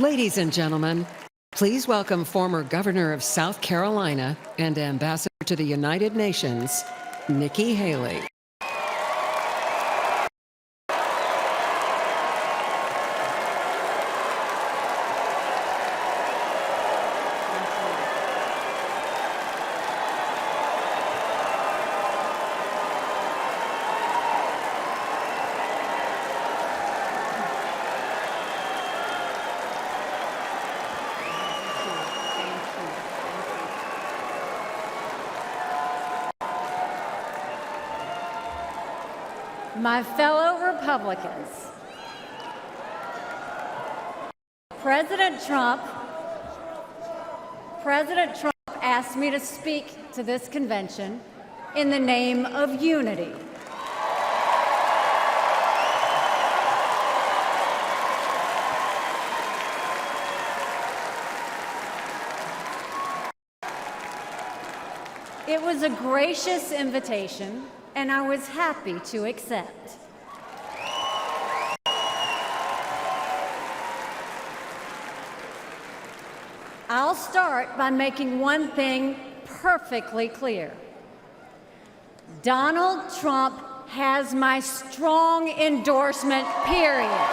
Ladies and gentlemen, please welcome former Governor of South Carolina and Ambassador to the United Nations, Nikki Haley. My fellow Republicans, President Trump asked me to speak to this convention in the name of unity. It was a gracious invitation, and I was happy to accept. I'll start by making one thing perfectly clear. Donald Trump has my strong endorsement, period.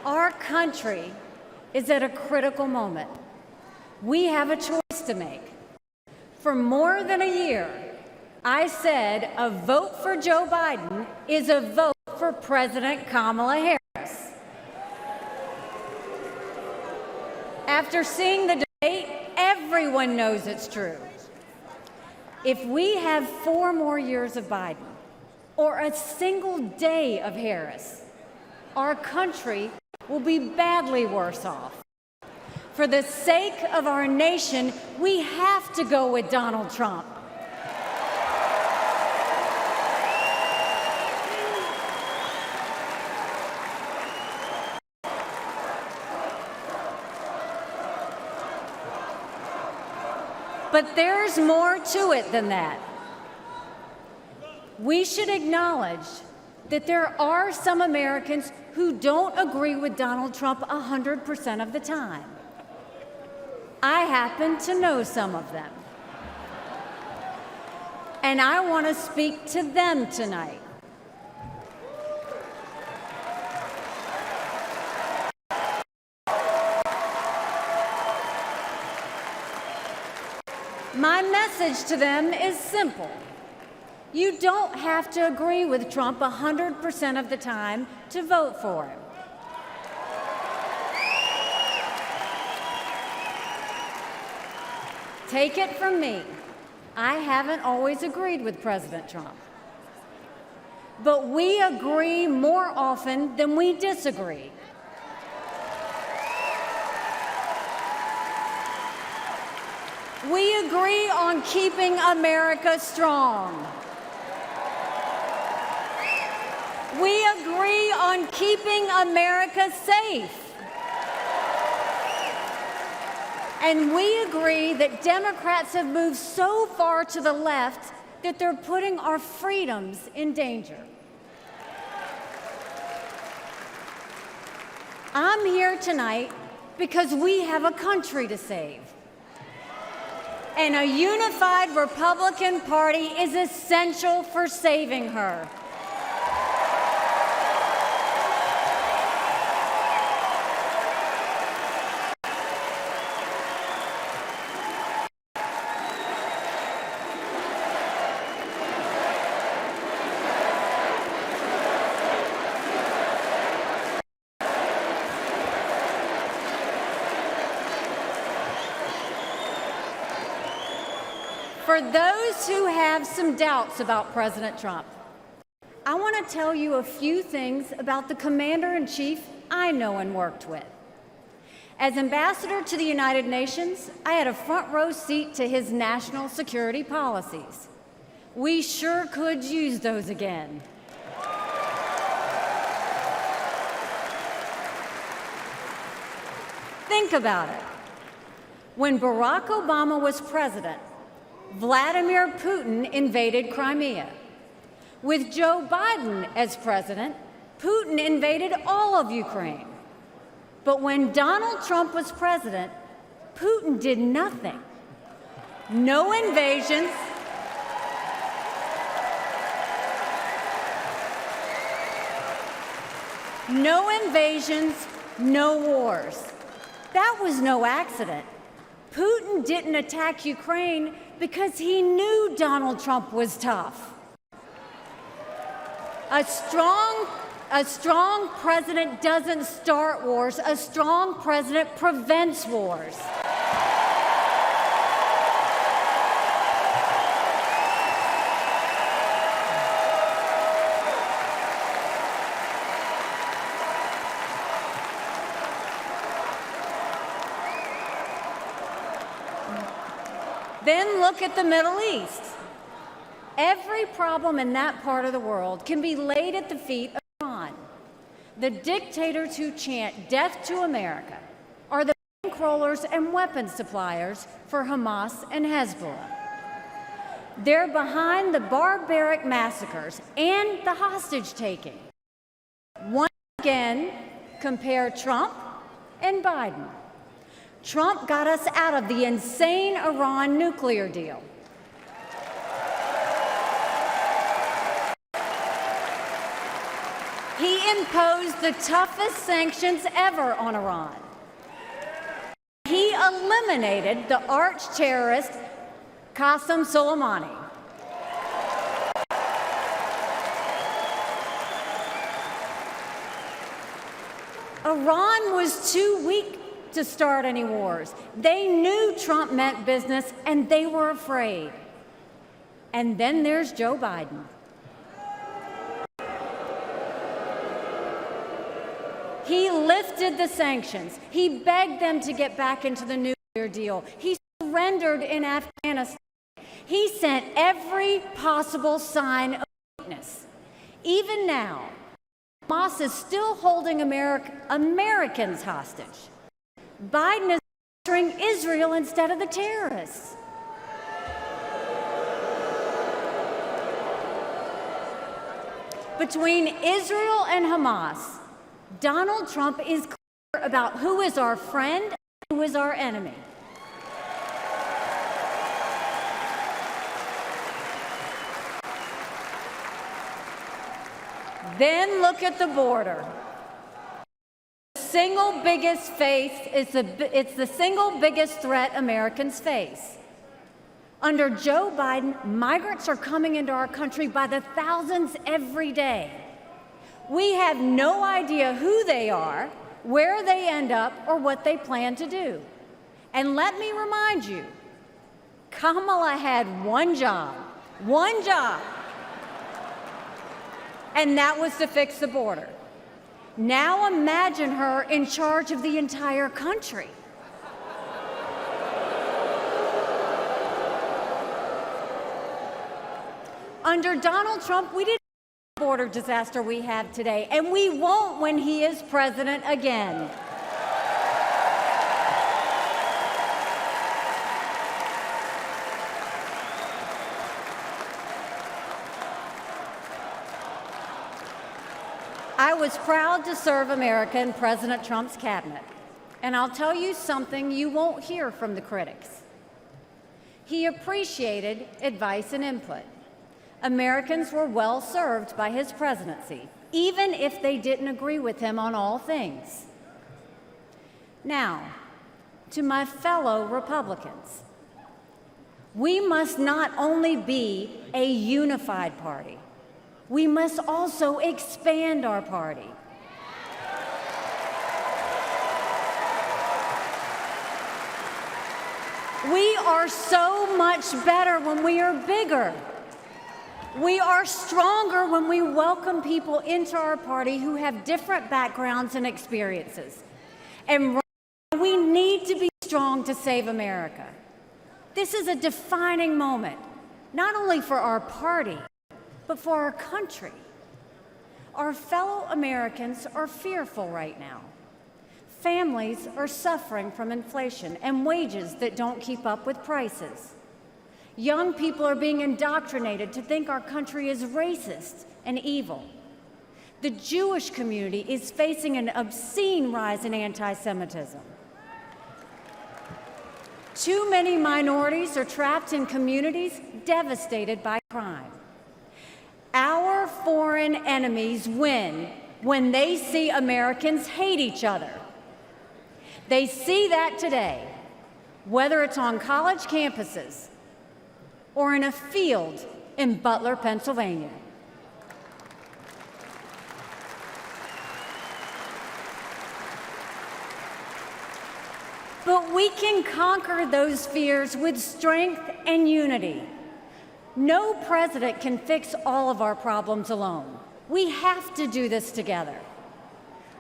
Our country is at a critical moment. We have a choice to make. For more than a year, I said a vote for Joe Biden is a vote for President Kamala Harris. After seeing the debate, everyone knows it's true. If we have 4 more years of Biden or a single day of Harris, our country will be badly worse off. For the sake of our nation, we have to go with Donald Trump. But there's more to it than that. We should acknowledge that there are some Americans who don't agree with Donald Trump 100% of the time. I happen to know some of them. And I want to speak to them tonight. My message to them is simple. You don't have to agree with Trump 100% of the time to vote for him. Take it from me, I haven't always agreed with President Trump. But we agree more often than we disagree. We agree on keeping America strong. We agree on keeping America safe. And we agree that Democrats have moved so far to the left that they're putting our freedoms in danger. I'm here tonight because we have a country to save. And a unified Republican Party is essential for saving her. For those who have some doubts about President Trump, I want to tell you a few things about the Commander-in-Chief I know and worked with. As Ambassador to the United Nations, I had a front row seat to his national security policies. We sure could use those again. Think about it. When Barack Obama was president, Vladimir Putin invaded Crimea. With Joe Biden as president, Putin invaded all of Ukraine. But when Donald Trump was president, Putin did nothing. No invasions. No invasions, no wars. That was no accident. Putin didn't attack Ukraine because he knew Donald Trump was tough. A strong president doesn't start wars. A strong president prevents wars. Then look at the Middle East. Every problem in that part of the world can be laid at the feet of Iran. The dictators who chant death to America are the bankrollers and weapons suppliers for Hamas and Hezbollah. They're behind the barbaric massacres and the hostage-taking. Once again, compare Trump and Biden. Trump got us out of the insane Iran nuclear deal. He imposed the toughest sanctions ever on Iran. He eliminated the arch-terrorist Qasem Soleimani. Iran was too weak to start any wars. They knew Trump meant business, and they were afraid. And then there's Joe Biden. He lifted the sanctions. He begged them to get back into the nuclear deal. He surrendered in Afghanistan. He sent every possible sign of weakness. Even now, Hamas is still holding Americans hostage. Biden is pressuring Israel instead of the terrorists. Between Israel and Hamas, Donald Trump is clear about who is our friend and who is our enemy. Then look at the border. It's the single biggest threat Americans face. Under Joe Biden, migrants are coming into our country by the thousands every day. We have no idea who they are, where they end up, or what they plan to do. And let me remind you, Kamala had one job, and that was to fix the border. Now imagine her in charge of the entire country. Under Donald Trump, we didn't have the border disaster we have today, and we won't when he is president again. I was proud to serve America in President Trump's cabinet, and I'll tell you something you won't hear from the critics. He appreciated advice and input. Americans were well served by his presidency, even if they didn't agree with him on all things. Now, to my fellow Republicans, we must not only be a unified party, we must also expand our party. We are so much better when we are bigger. We are stronger when we welcome people into our party who have different backgrounds and experiences. And we need to be strong to save America. This is a defining moment. not only for our party, but for our country. Our fellow Americans are fearful right now. Families are suffering from inflation and wages that don't keep up with prices. Young people are being indoctrinated to think our country is racist and evil. The Jewish community is facing an obscene rise in anti-Semitism. Too many minorities are trapped in communities devastated by crime. Our foreign enemies win when they see Americans hate each other. They see that today, whether it's on college campuses or in a field in Butler, Pennsylvania. But we can conquer those fears with strength and unity. No president can fix all of our problems alone. We have to do this together.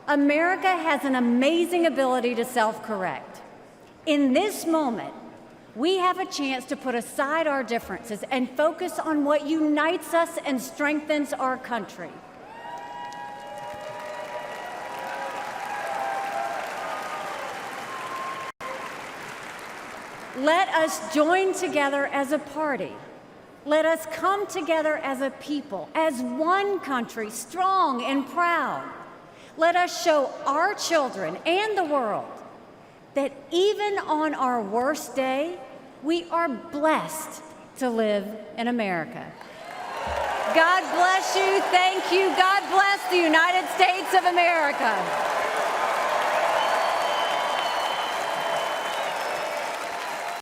America has an amazing ability to self-correct. In this moment, we have a chance to put aside our differences and focus on what unites us and strengthens our country. Let us join together as a party. Let us come together as a people, as one country, strong and proud. Let us show our children and the world that even on our worst day, we are blessed to live in America. God bless you. Thank you. God bless the United States of America.